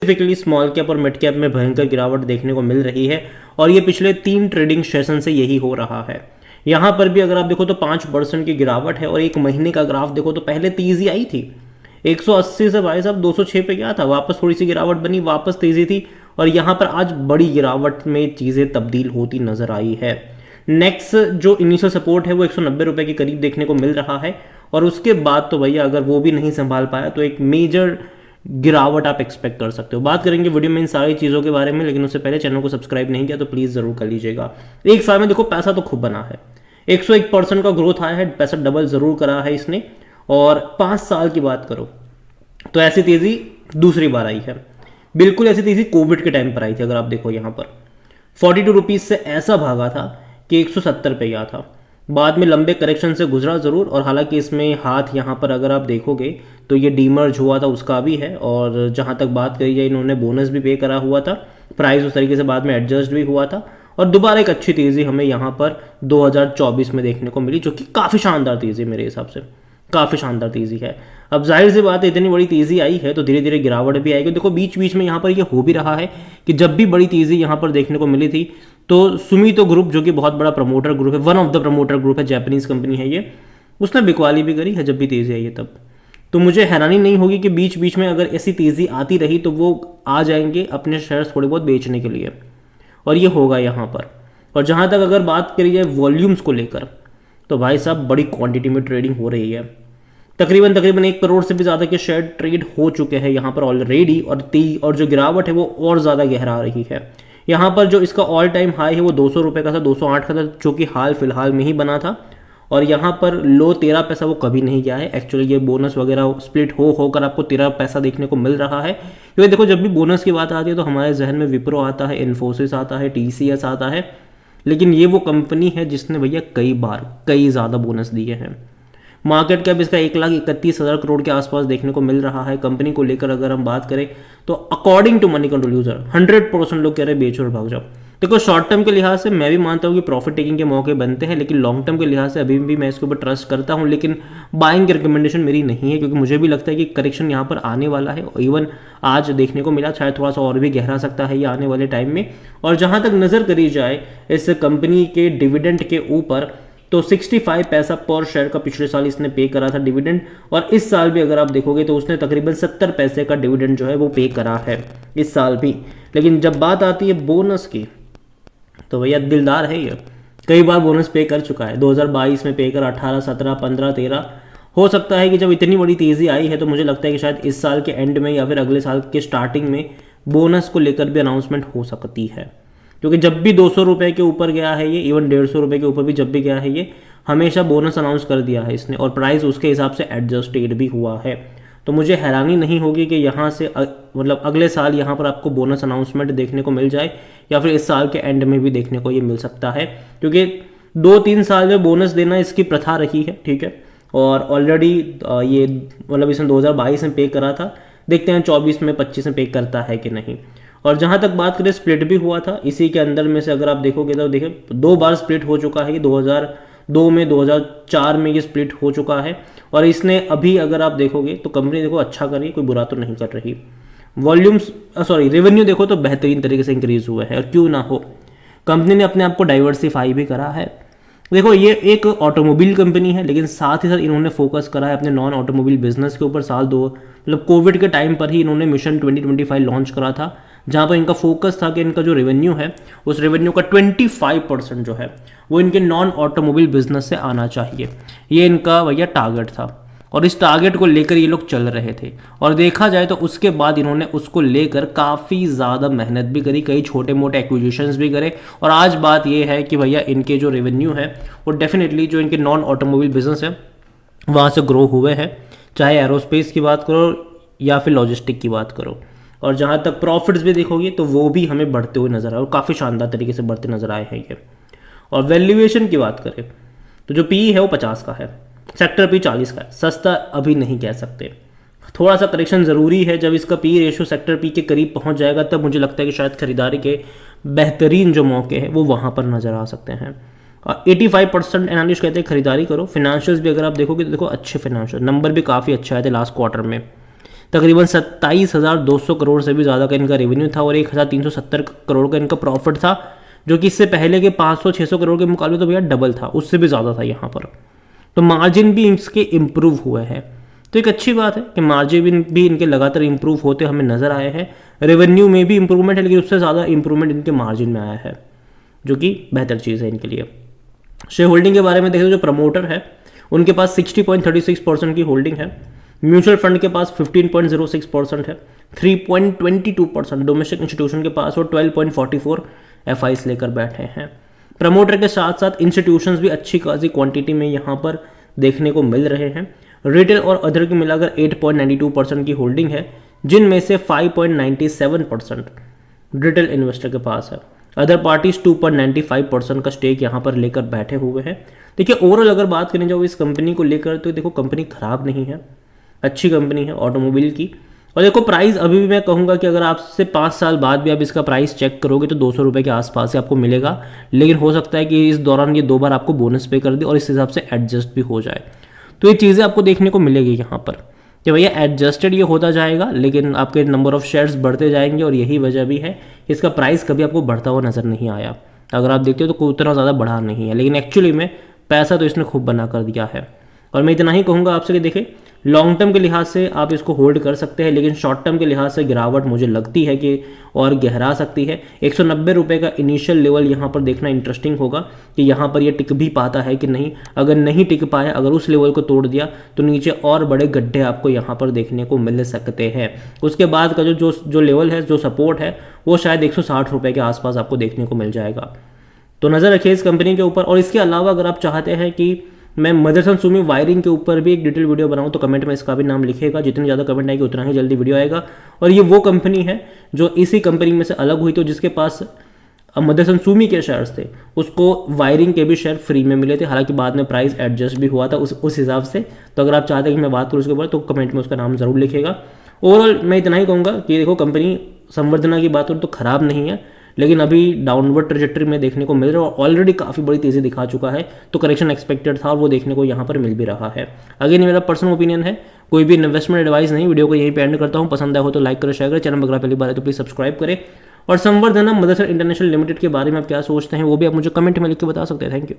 Specifically small cap और mid cap में भयंकर गिरावट देखने को मिल रही है और ये पिछले 3 ट्रेडिंग सेशन से यही हो रहा है। यहाँ पर भी अगर आप देखो तो 5% की गिरावट है और एक महीने का ग्राफ देखो तो पहले तेजी आई थी 180 से भाई साहब 206 पे गया था, वापस थोड़ी सी गिरावट बनी, वापस तेजी थी और यहाँ पर आज बड़ी गिरावट में चीज़ें तब्दील होती नजर आई है। नेक्स्ट जो इनिशियल सपोर्ट है वो 190 रुपए के करीब देखने को मिल रहा है और उसके बाद तो भैया अगर वो भी नहीं संभाल पाया तो एक मेजर गिरावट आप एक्सपेक्ट कर सकते हो। बात करेंगे वीडियो में इन सारी चीज़ों के बारे में, लेकिन उससे पहले चैनल को सब्सक्राइब नहीं किया तो प्लीज़ ज़रूर कर लीजिएगा। एक साल में देखो पैसा तो खूब बना है, 101% का ग्रोथ आया है, पैसा डबल ज़रूर करा है इसने। और 5 साल की बात करो तो ऐसी तेज़ी दूसरी बार आई है। बिल्कुल ऐसी तेज़ी कोविड के टाइम पर आई थी। अगर आप देखो यहाँ पर 42 रुपीज़ से ऐसा भागा था कि 170 पे गया था, बाद में लंबे करेक्शन से गुजरा ज़रूर। और हालांकि इसमें हाथ यहाँ पर अगर आप देखोगे तो ये डीमर्ज हुआ था उसका भी है, और जहाँ तक बात करी जाए इन्होंने बोनस भी पे करा हुआ था, प्राइस उस तरीके से बाद में एडजस्ट भी हुआ था और दोबारा एक अच्छी तेज़ी हमें यहाँ पर 2024 में देखने को मिली, जो कि काफ़ी शानदार तेज़ी मेरे हिसाब से, काफ़ी शानदार तेज़ी है। अब जाहिर सी बात है इतनी बड़ी तेज़ी आई है तो धीरे धीरे गिरावट भी आएगी। देखो बीच बीच में यहाँ पर ये हो भी रहा है कि जब भी बड़ी तेज़ी यहाँ पर देखने को मिली थी तो सुमितो ग्रुप, जो कि बहुत बड़ा प्रमोटर ग्रुप है, one of the promoter group है, जापानीज कंपनी है ये, उसने बिकवाली भी करी है जब भी तेज़ी आई है तब। तो मुझे हैरानी नहीं होगी कि बीच बीच में अगर ऐसी तेज़ी आती रही तो वो आ जाएंगे अपने शेयर्स थोड़े बहुत बेचने के लिए, और ये होगा यहाँ पर। और जहाँ तक अगर बात करी जाए वॉल्यूम्स को लेकर तो भाई साहब बड़ी क्वांटिटी में ट्रेडिंग हो रही है। तकरीबन 1 करोड़ से भी ज़्यादा के शेयर ट्रेड हो चुके हैं यहाँ पर ऑलरेडी, और जो गिरावट है वो और ज़्यादा गहरा रही है। यहाँ पर जो इसका ऑल टाइम हाई है वो 200 रुपये का था, 208 का था, जो कि हाल फिलहाल में ही बना था। और यहाँ पर लो 13 पैसा वो कभी नहीं गया है। एक्चुअली ये बोनस वगैरह स्प्लिट होकर आपको 13 पैसा देखने को मिल रहा है, क्योंकि देखो जब भी बोनस की बात आती है तो हमारे जहन में विप्रो आता है, इन्फोसिस आता है, TCS आता है, लेकिन ये वो कंपनी है जिसने भैया कई ज़्यादा बोनस दिए हैं। मार्केट कैप इसका 1,31,000 करोड़ के आसपास देखने को मिल रहा है। कंपनी को लेकर अगर हम बात करें तो according to Moneycontrol user 100% लोग कह रहे हैं बेचो और भाग जाओ। देखो शॉर्ट टर्म के लिहाज से मैं भी मानता हूँ कि प्रॉफिट टेकिंग के मौके बनते हैं, लेकिन लॉन्ग टर्म के लिहाज से अभी भी मैं इसके ऊपर ट्रस्ट करता हूँ, लेकिन बाइंग की रिकमेंडेशन मेरी नहीं है, क्योंकि मुझे भी लगता है कि करेक्शन यहाँ पर आने वाला है। इवन आज देखने को मिला, शायद थोड़ा सा और भी गहरा सकता है ये आने वाले टाइम में। और जहाँ तक नज़र करी जाए इस कंपनी के डिविडेंड के ऊपर तो 65 पैसा पर शेयर का पिछले साल इसने पे करा था डिविडेंड, और इस साल भी अगर आप देखोगे तो उसने तकरीबन 70 पैसे का डिविडेंड जो है वो पे करा है इस साल भी। लेकिन जब बात आती है बोनस की तो भैया दिलदार है ये, कई बार बोनस पे कर चुका है। 2022 में पे कर 18, 17, 15, 13। हो सकता है कि जब इतनी बड़ी तेज़ी आई है तो मुझे लगता है कि शायद इस साल के एंड में या फिर अगले साल के स्टार्टिंग में बोनस को लेकर भी अनाउंसमेंट हो सकती है, क्योंकि जब भी 200 रुपये के ऊपर गया है ये, इवन 150 रुपये के ऊपर भी जब भी गया है ये, हमेशा बोनस अनाउंस कर दिया है इसने और प्राइस उसके हिसाब से एडजस्टेड भी हुआ है। तो मुझे हैरानी नहीं होगी कि यहाँ से मतलब अगले साल यहाँ पर आपको बोनस अनाउंसमेंट देखने को मिल जाए, या फिर इस साल के एंड में भी देखने को ये मिल सकता है, क्योंकि 2-3 साल में बोनस देना इसकी प्रथा रही है, ठीक है। और ऑलरेडी ये मतलब इसने 2022 में पे करा था, देखते हैं 24 में 25 में पे करता है कि नहीं। और जहाँ तक बात करें स्प्लिट भी हुआ था इसी के अंदर में से, अगर आप देखोगे तो देखिए 2 बार स्प्लिट हो चुका है, 2002 में, 2004 में ये स्प्लिट हो चुका है। और इसने अभी अगर आप देखोगे तो कंपनी देखो अच्छा कर रही है, कोई बुरा तो नहीं कर रही। वॉल्यूम्स रेवेन्यू देखो तो बेहतरीन तरीके से इंक्रीज हुआ है, और क्यों ना हो, कंपनी ने अपने आप को डाइवर्सिफाई भी करा है। देखो ये एक ऑटोमोबाइल कंपनी है, लेकिन साथ ही साथ इन्होंने फोकस करा है अपने नॉन ऑटोमोबाइल बिजनेस के ऊपर। साल 2 मतलब कोविड के टाइम पर ही इन्होंने मिशन 2025 लॉन्च करा था, जहाँ पर इनका फोकस था कि इनका जो रेवेन्यू है उस रेवेन्यू का 25% जो है वो इनके नॉन ऑटोमोबाइल बिजनेस से आना चाहिए। ये इनका भैया टारगेट था, और इस टारगेट को लेकर ये लोग चल रहे थे। और देखा जाए तो उसके बाद इन्होंने उसको लेकर काफ़ी ज़्यादा मेहनत भी करी, कई छोटे मोटे एक्विजिशंस भी करे, और आज बात ये है कि भैया इनके जो रेवेन्यू है वो डेफिनेटली जो इनके नॉन ऑटोमोबाइल बिजनेस है वहाँ से ग्रो हुए हैं, चाहे एरोस्पेस की बात करो या फिर लॉजिस्टिक की बात करो। और जहाँ तक प्रॉफिट्स भी देखोगे तो वो भी हमें बढ़ते हुए नजर आए, और काफ़ी शानदार तरीके से बढ़ते नजर आए हैं ये। और वैल्यूएशन की बात करें तो जो PE है वो 50 का है, सेक्टर P 40 का है। सस्ता अभी नहीं कह सकते, थोड़ा सा करेक्शन ज़रूरी है। जब इसका PE रेशियो सेक्टर P के करीब पहुंच जाएगा तब मुझे लगता है कि शायद खरीदारी के बेहतरीन जो मौके हैं वो वहाँ पर नज़र आ सकते हैं। 85% एनालिस्ट कहते हैं खरीदारी करो। फिनेंशियल्स भी अगर आप देखोगे तो देखो अच्छे फिनेंशियल नंबर भी काफ़ी अच्छा आए थे लास्ट क्वार्टर में। तकरीबन 27,200 करोड़ से भी ज़्यादा का इनका रेवेन्यू था और 1,370 करोड़ का इनका प्रॉफिट था, जो कि इससे पहले के 500-600 करोड़ के मुकाबले तो भैया डबल था, उससे भी ज़्यादा था यहाँ पर। तो मार्जिन भी इसके इम्प्रूव हुए हैं, तो एक अच्छी बात है कि मार्जिन भी इनके लगातार इंप्रूव होते हमें नजर आए हैं। रेवेन्यू में भी इंप्रूवमेंट है, लेकिन उससे ज़्यादा इंप्रूवमेंट इनके मार्जिन में आया है, जो कि बेहतर चीज़ है इनके लिए। शेयर होल्डिंग के बारे में देखें तो जो प्रमोटर है उनके पास 60.36% की होल्डिंग है, म्यूचुअल फंड के पास 15.06% है, 3.22% डोमेस्टिक इंस्टीट्यूशन के पास और 12.44 एफआईस लेकर बैठे हैं। प्रमोटर के साथ साथ इंस्टीट्यूशंस भी अच्छी खासी क्वांटिटी में यहाँ पर देखने को मिल रहे हैं। रिटेल और अदर की मिलाकर 8.92% की होल्डिंग है, जिनमें से 5.97% रिटेल इन्वेस्टर के पास है। अदर पार्टीज 2.95% का स्टेक यहाँ पर लेकर बैठे हुए हैं। देखिए ओवरऑल अगर बात करें जाओ इस कंपनी को लेकर, तो देखो कंपनी खराब नहीं है, अच्छी कंपनी है ऑटोमोबाइल की। और देखो प्राइस अभी भी मैं कहूँगा कि अगर आपसे 5 साल बाद भी आप इसका प्राइस चेक करोगे तो 200 रुपये के आसपास ही आपको मिलेगा, लेकिन हो सकता है कि इस दौरान ये 2 बार आपको बोनस पे कर दे और इस हिसाब से एडजस्ट भी हो जाए। तो ये चीज़ें आपको देखने को मिलेगी यहाँ पर कि भैया एडजस्टेड ये होता जाएगा, लेकिन आपके नंबर ऑफ शेयर्स बढ़ते जाएंगे और यही वजह भी है इसका प्राइस कभी आपको बढ़ता हुआ नज़र नहीं आया। अगर आप देखते हो तो कोई उतना ज़्यादा बढ़ा नहीं है, लेकिन एक्चुअली में पैसा तो इसने खूब बना कर दिया है। और मैं इतना ही कहूँगा आपसे कि देखें लॉन्ग टर्म के लिहाज से आप इसको होल्ड कर सकते हैं, लेकिन शॉर्ट टर्म के लिहाज से गिरावट मुझे लगती है कि और गहरा सकती है। 190 रुपये का इनिशियल लेवल यहाँ पर देखना इंटरेस्टिंग होगा कि यहाँ पर ये टिक भी पाता है कि नहीं। अगर नहीं टिक पाया, अगर उस लेवल को तोड़ दिया तो नीचे और बड़े गड्ढे आपको यहाँ पर देखने को मिल सकते हैं। उसके बाद का जो लेवल है, जो सपोर्ट है, वो शायद 160 रुपये के आसपास आपको देखने को मिल जाएगा। तो नज़र रखिए इस कंपनी के ऊपर। और इसके अलावा अगर आप चाहते हैं कि मैं मदरसन सुमी वायरिंग के ऊपर भी एक डिटेल वीडियो बनाऊं तो कमेंट में इसका भी नाम लिखिएगा। जितनी ज़्यादा कमेंट आएगी उतना ही जल्दी वीडियो आएगा। और ये वो कंपनी है जो इसी कंपनी में से अलग हुई, तो जिसके पास मदरसन सुमी के शेयर्स थे, उसको वायरिंग के भी शेयर फ्री में मिले थे। हालांकि बाद में प्राइस एडजस्ट भी हुआ था उस हिसाब से। तो अगर आप चाहते हैं कि मैं बात करूँ उसके ऊपर तो कमेंट में उसका नाम ज़रूर लिखिएगा। ओवरऑल मैं इतना ही कहूँगा कि देखो कंपनी संवर्धना की बात करूँ तो ख़राब नहीं है, लेकिन अभी डाउनवर्ड ट्रेजेक्टरी में देखने को मिल रहा है और ऑलरेडी काफ़ी बड़ी तेज़ी दिखा चुका है। तो करेक्शन एक्सपेक्टेड था और वो देखने को यहाँ पर मिल भी रहा है। अगेन मेरा पर्सनल ओपिनियन है, कोई भी इन्वेस्टमेंट एडवाइस नहीं। वीडियो को यहीं पे एंड करता हूँ। पसंद आया हो तो लाइक करें, शेयर करें। चैनल अगर पहली बार है तो प्लीज़ सब्सक्राइब करें। और संवर्धना मदरसन इंटरनेशनल लिमिटेड के बारे में आप क्या सोचते हैं वो भी आप मुझे कमेंट में लिख के बता सकते हैं। Thank you.